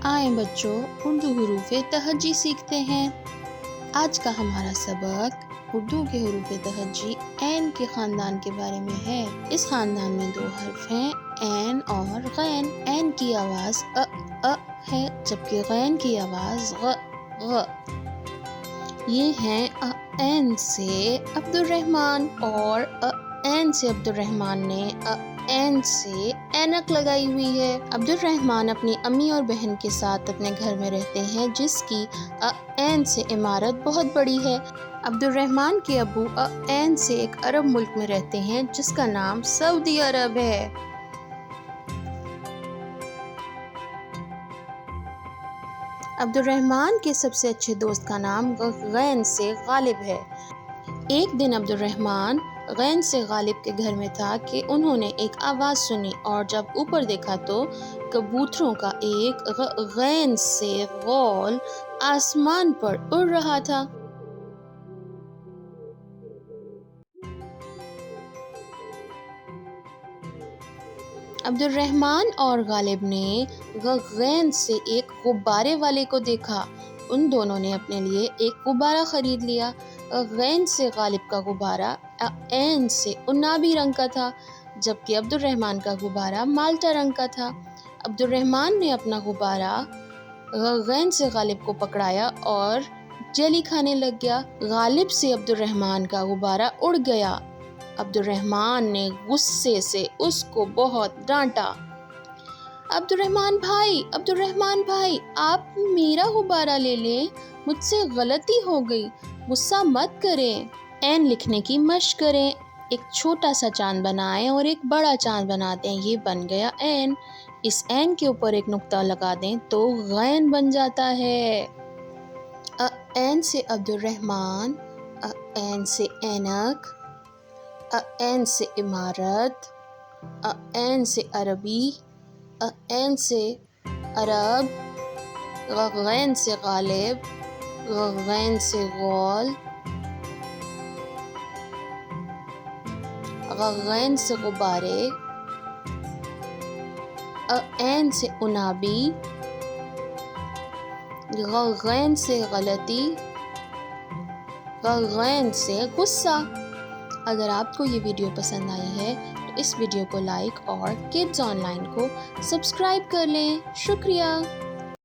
آئیں بچوں اردو حروف تہجی سیکھتے ہیں۔ آج کا ہمارا سبق اردو کے حروف تہجی عین کے خاندان کے بارے میں ہے۔ اس خاندان میں دو حرف ہیں، عین اور غین۔ عین کی آواز ا ہے جبکہ غین کی آواز غ۔ یہ ہیں عین سے عبد الرحمن، اور عین سے عبد الرحمن نے عین سے اینک لگائی ہوئی ہے۔ عبد الرحمن اپنی امی اور بہن کے ساتھ اپنے گھر میں رہتے ہیں جس کی عین سے عمارت بہت بڑی ہے۔ عبد الرحمن کے ابو عین سے ایک عرب ملک میں رہتے ہیں جس کا نام سعودی عرب ہے۔ عبد الرحمن کے سب سے اچھے دوست کا نام غین سے غالب ہے۔ ایک دن عبد الرحمن غین سے غالب کے گھر میں تھا کہ انہوں نے ایک آواز سنی، اور جب اوپر دیکھا تو کبوتروں کا ایک غین سے غول آسمان پر اڑ رہا تھا۔ عبد الرحمن اور غالب نے غین سے ایک غبارے والے کو دیکھا۔ ان دونوں نے اپنے لیے ایک غبارہ خرید لیا۔ غین سے غالب کا غبارہ عین سے عنابی رنگ کا تھا جبکہ عبد الرحمن کا غبارہ مالٹا رنگ کا تھا۔ عبد الرحمن نے اپنا غبارہ غین سے غالب کو پکڑایا اور جیلی کھانے لگ گیا۔ غالب سے عبد الرحمن کا غبارہ اڑ گیا۔ عبد الرحمن نے غصے سے اس کو بہت ڈانٹا۔ عبد الرحمن بھائی آپ میرا غبارہ لے لیں، مجھ سے غلطی ہو گئی، غصہ مت کریں۔ عین لکھنے کی مشق کریں۔ ایک چھوٹا سا چاند بنائیں اور ایک بڑا چاند بنا دیں، یہ بن گیا عین۔ اس عین کے اوپر ایک نقطہ لگا دیں تو غین بن جاتا ہے۔ عین سے عبد الرحمن، عین سے اینک، عین سے عمارت، عین سے عربی، عین سے عرب، غین سے غالب، غین سے غول، غین سے غبارے، عین سے عنابی، غین سے غلطی، غین سے غصہ۔ اگر آپ کو یہ ویڈیو پسند آئی ہے تو اس ویڈیو کو لائک اور کڈز آن لائن کو سبسکرائب کر لیں۔ شکریہ۔